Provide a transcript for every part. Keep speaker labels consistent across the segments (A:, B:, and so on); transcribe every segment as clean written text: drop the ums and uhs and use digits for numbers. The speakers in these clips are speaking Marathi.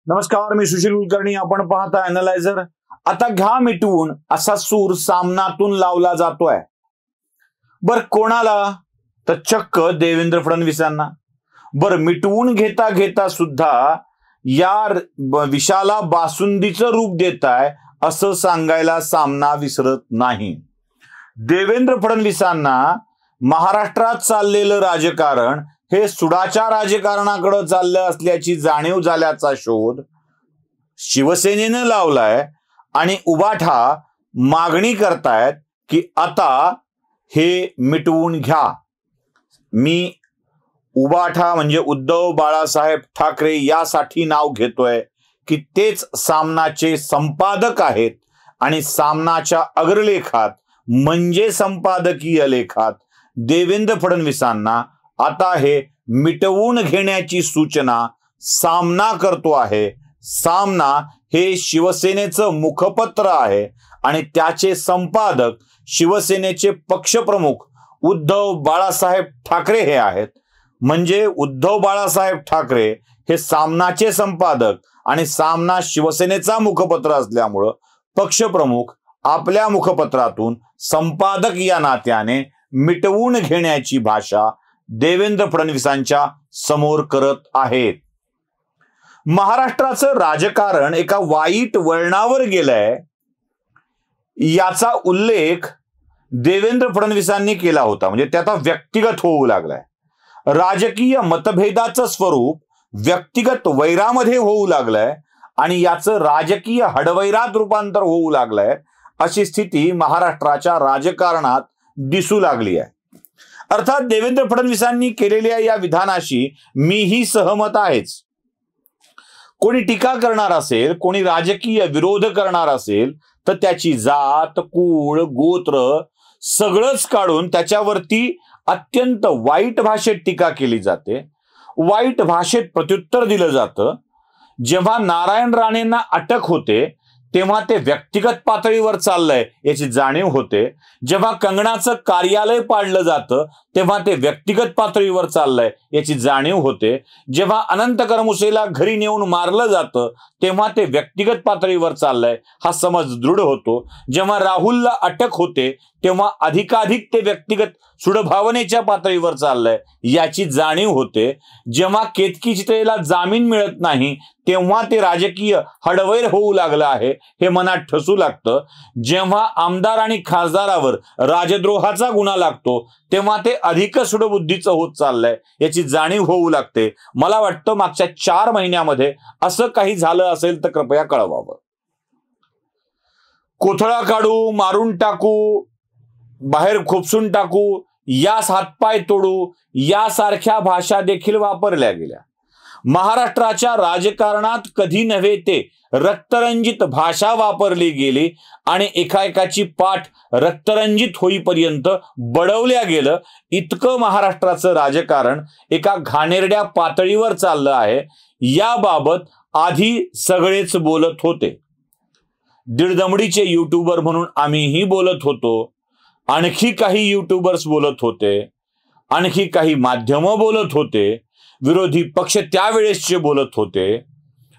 A: नमस्कार, मी सुशील कुलकर्णी. आपण पाहता अॅनालायझर. आता घ्या मिटवून असा सूर सामनातून लावला जातोय. बर कोणाला? तर चक्क देवेंद्र फडणवीसांना. बर मिटवून घेता घेता सुद्धा या विषाला बासुंदीचं रूप देताय असं सांगायला सामना विसरत नाही. देवेंद्र फडणवीसांना महाराष्ट्रात चाललेलं राजकारण हे सुडाच्या राजकारणाकडे चाललं असल्याची जाणीव झाल्याचा शोध शिवसेनेनं लावलाय आणि उबाठा मागणी करतायत की आता हे मिटवून घ्या. मी उबाठा म्हणजे उद्धव बाळासाहेब ठाकरे यासाठी नाव घेतोय की तेच सामनाचे संपादक आहेत आणि सामनाच्या अग्रलेखात म्हणजे संपादकीय लेखात देवेंद्र फडणवीसांना आता हे मिटवून घेण्याची सूचना सामना करतो आहे. सामना हे शिवसेनेचं मुखपत्र आहे आणि त्याचे संपादक शिवसेनेचे पक्षप्रमुख उद्धव बाळासाहेब ठाकरे हे आहेत. म्हणजे उद्धव बाळासाहेब ठाकरे हे सामनाचे संपादक आणि सामना शिवसेनेचा मुखपत्र असल्यामुळं पक्षप्रमुख आपल्या मुखपत्रातून संपादक या नात्याने मिटवून घेण्याची भाषा देवेंद्र फडणवीसांच्या समोर करत आहेत. महाराष्ट्राचं राजकारण एका वाईट वळणावर गेलंय याचा उल्लेख देवेंद्र फडणवीसांनी केला होता. म्हणजे ते आता व्यक्तिगत होऊ लागलाय. राजकीय मतभेदाचं स्वरूप व्यक्तिगत वैरामध्ये होऊ लागलंय आणि याचं राजकीय हडवैरात रूपांतर होऊ लागलंय अशी स्थिती महाराष्ट्राच्या राजकारणात दिसू लागली आहे. अर्थात देवेंद्र फडणवीसांनी केलेल्या या विधानाशी मीही सहमत आहेच. कोणी टीका करणार असेल, कोणी राजकीय विरोध करणार असेल तर त्याची जात, कुळ, गोत्र सगळंच काढून त्याच्यावरती अत्यंत वाईट भाषेत टीका केली जाते. वाईट भाषेत प्रत्युत्तर दिलं जातं. जेव्हा नारायण राणेंना अटक होते तेव्हा ते व्यक्तिगत पातळीवर चाललंय याची जाणीव होते. जेव्हा कंगनाचं कार्यालय पाडलं जातं तेव्हा ते व्यक्तिगत पातळीवर चाललंय याची जाणीव होते. जेव्हा अनंत करमुसेला घरी नेऊन मारलं जातं तेव्हा ते व्यक्तिगत पातळीवर चाललंय हा समज दृढ होतो. जेव्हा राहुलला अटक होते तेव्हा अधिकाधिक ते व्यक्तिगत सुडभावनेच्या पातळीवर चाललंय याची जाणीव होते. जेव्हा केतकी चित्रेला जामीन मिळत नाही तेव्हा ते राजकीय हडवैर होऊ लागलं आहे हे मनात ठसू लागतं. जेव्हा आमदार आणि खासदारावर राजद्रोहाचा गुन्हा लागतो तेव्हा ते अधिक सुडबुद्धीचं होत चाललंय याची जाणीव होऊ लागते. मला वाटतं मागच्या 4 महिन्यामध्ये असं काही झालं असेल तर कृपया कळवावं. कोथळा काढू, मारून टाकू, बाहेर खुपसून टाकू, यास हातपाय तोडू यासारख्या भाषा देखील वापरल्या गेल्या. महाराष्ट्राच्या राजकारणात कधी नव्हे ते रक्तरंजित भाषा वापरली गेली आणि एकाएकाची पाठ रक्तरंजित होईपर्यंत बडवल्या गेलं. इतकं महाराष्ट्राचं राजकारण एका घाणेरड्या पातळीवर चाललं आहे. याबाबत आधी सगळेच बोलत होते. दीडदमडीचे युट्यूबर म्हणून आम्हीही बोलत होतो. आणखी काही युट्यूबर्स बोलत होते. आणखी काही माध्यमं बोलत होते. विरोधी पक्ष त्यावेळेसचे बोलत होते.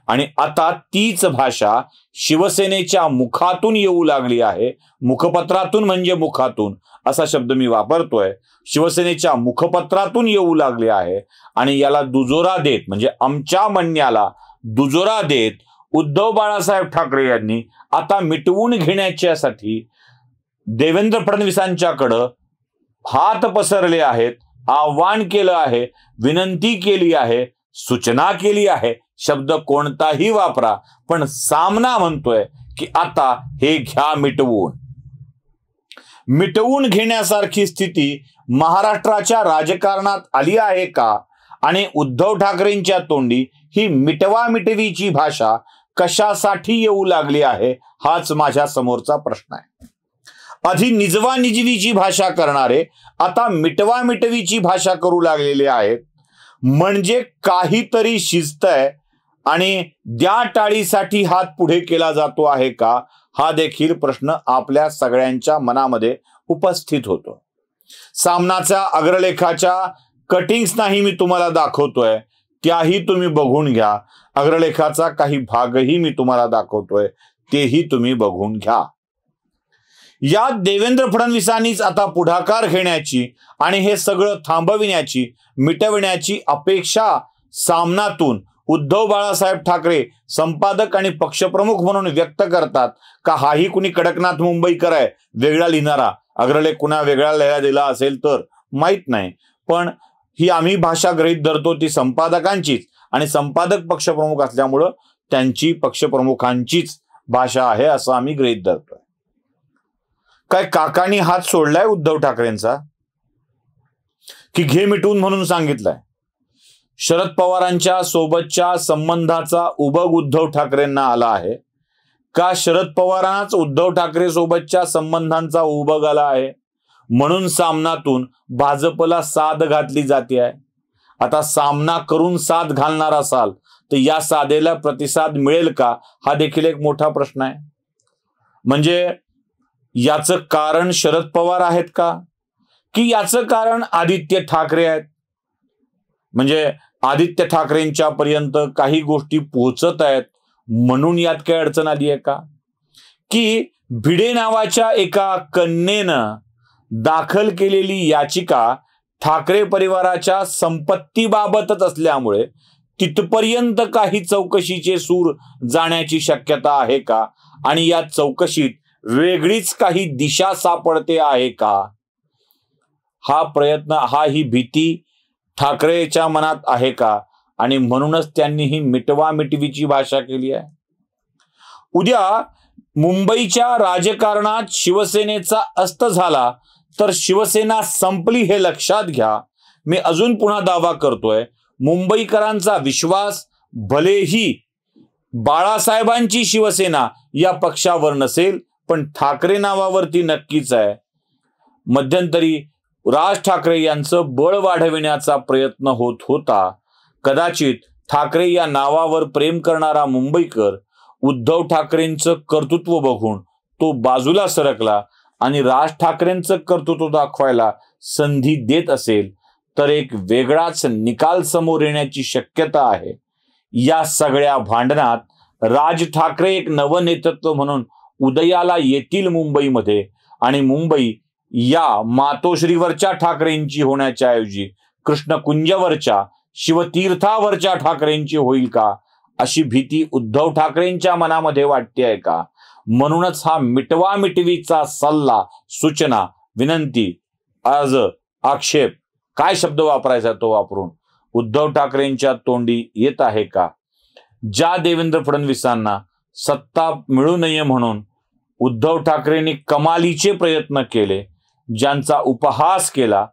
A: आणि आता तीच भाषा शिवसेनेच्या मुखातून येऊ लागली आहे. मुखपत्रातून म्हणजे मुखातून असा शब्द मी वापरतोय. शिवसेनेच्या मुखपत्रातून येऊ लागले आहे आणि याला दुजोरा देत म्हणजे आमच्या म्हणण्याला दुजोरा देत उद्धव बाळासाहेब ठाकरे यांनी आता मिटवून घेण्याच्यासाठी देवेंद्र फडणवीसांच्याकडं हात पसरले आहेत. आव्हान केलं आहे, विनंती केली आहे, सूचना केली आहे. शब्द कोणताही वापरा पण सामना म्हणतोय की आता हे घ्या मिटवून. मिटवून घेण्यासारखी स्थिती महाराष्ट्राच्या राजकारणात आली आहे का? आणि उद्धव ठाकरेंच्या तोंडी ही मिटवा मिटवीची भाषा कशासाठी येऊ लागली आहे हाच माझ्या समोरचा प्रश्न आहे. आधी निजवा निजवीची भाषा करणारे आता मिटवा मिटवीची भाषा करू लागलेले आहेत. म्हणजे काहीतरी शिजतंय आणि द्या टाळीसाठी हात पुढे केला जातो आहे का हा देखील प्रश्न आपल्या सगळ्यांच्या मनामध्ये उपस्थित होतो. सामनाच्या अग्रलेखाच्या कटिंग्स नाही मी तुम्हाला दाखवतोय. त्याही तुम्ही बघून घ्या. अग्रलेखाचा काही भागही मी तुम्हाला दाखवतोय, तेही तुम्ही बघून घ्या. यात देवेंद्र फडणवीसांनीच आता पुढाकार घेण्याची आणि हे सगळं थांबविण्याची, मिटविण्याची अपेक्षा सामनातून उद्धव बाळासाहेब ठाकरे संपादक आणि पक्षप्रमुख म्हणून व्यक्त करतात का हाही कुणी कडकनाथ मुंबईकर आहे वेगळा लिहिणारा, अग्रलेख कुणा वेगळा लिहायला दिला असेल तर माहित नाही, पण ही आम्ही भाषा गृहीत धरतो ती संपादकांचीच आणि संपादक पक्षप्रमुख असल्यामुळं त्यांची पक्षप्रमुखांचीच भाषा आहे असं आम्ही गृहीत धरतोय. काय काकांनी हात सोडलाय उद्धव ठाकरेंचा की घे मिटवून म्हणून सांगितलंय? शरद पवारांच्या सोबतच्या संबंधाचा उबग उद्धव ठाकरेंना आला आहे का शरद पवारांनाच उद्धव ठाकरे सोबतच्या संबंधांचा उबग आला आहे म्हणून सामनातून भाजपला साथ घातली जाते आहे? आता सामना करून साथ घालणार असाल तर या साधेला प्रतिसाद मिळेल का हा देखील एक मोठा प्रश्न आहे. म्हणजे याचं कारण शरद पवार आहेत का की याचं कारण आदित्य ठाकरे आहेत? म्हणजे आदित्य ठाकरेंच्या पर्यंत काही गोष्टी पोहोचत आहेत म्हणून यात काही अडचण आली आहे का? की भिडे नावाच्या एका कन्येनं दाखल केलेली याचिका ठाकरे परिवाराच्या संपत्तीबाबतच असल्यामुळे तिथपर्यंत काही चौकशीचे सूर जाण्याची शक्यता आहे का? आणि या चौकशीत वेगळीच काही दिशा सापडते आहे का? हा प्रयत्न, ही भीती ठाकरेच्या मनात आहे का? आणि म्हणूनच त्यांनी ही मिटवा मिटवीची भाषा केली आहे. उद्या मुंबईच्या राजकारणात शिवसेनेचा अस्त झाला तर शिवसेना संपली हे लक्षात घ्या. मी अजून पुन्हा दावा करतोय, मुंबईकरांचा विश्वास भलेही बाळासाहेबांची शिवसेना या पक्षावर नसेल पण ठाकरे नावावरती नक्कीच आहे. मध्यंतरी राज ठाकरे यांचं बळ वाढविण्याचा प्रयत्न होत होता. कदाचित ठाकरे या नावावर प्रेम करणारा मुंबईकर उद्धव ठाकरेंचं कर्तृत्व बघून तो बाजूला सरकला आणि राज ठाकरेंचं कर्तृत्व दाखवायला संधी देत असेल तर एक वेगळाच निकाल समोर येण्याची शक्यता आहे. या सगळ्या भांडणात राज ठाकरे एक नवनेतृत्व म्हणून उदयाला येतील मुंबईमध्ये आणि मुंबई या मातोश्रीवरच्या ठाकरेंची होण्याच्या ऐवजी कृष्णकुंजवरच्या शिवतीर्थावरच्या ठाकरेंची होईल का अशी भीती उद्धव ठाकरेंच्या मनामध्ये वाटते आहे का? म्हणूनच हा मिटवा मिटवीचा सल्ला, सूचना, विनंती, अर्ज, आक्षेप काय शब्द वापरायचा तो वापरून उद्धव ठाकरेंच्या तोंडी येत आहे का? ज्या देवेंद्र फडणवीसांना सत्ता मिळू नये म्हणून उद्धव ठाकरेंनी कमालीचे प्रयत्न केले, ज्यांचा उपहास केला,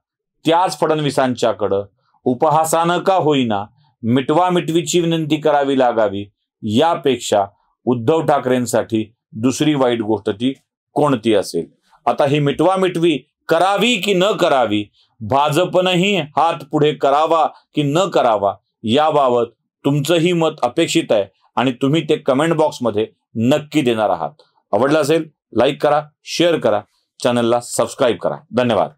A: त्याच फडणवीसांच्याकडं उपहासानं का होईना मिटवा मिटवीची विनंती करावी लागावी यापेक्षा उद्धव ठाकरेंसाठी दुसरी वाईट गोष्ट ती कोणती असेल? आता ही मिटवा मिटवी करावी की न करावी, भाजपनंही हात पुढे करावा की न करावा याबाबत तुमचंही मत अपेक्षित आहे आणि तुम्ही ते कमेंट बॉक्समध्ये नक्की देणार आहात. आवडलं असेल लाईक करा, शेअर करा, चॅनलला सबस्क्राईब करा. धन्यवाद.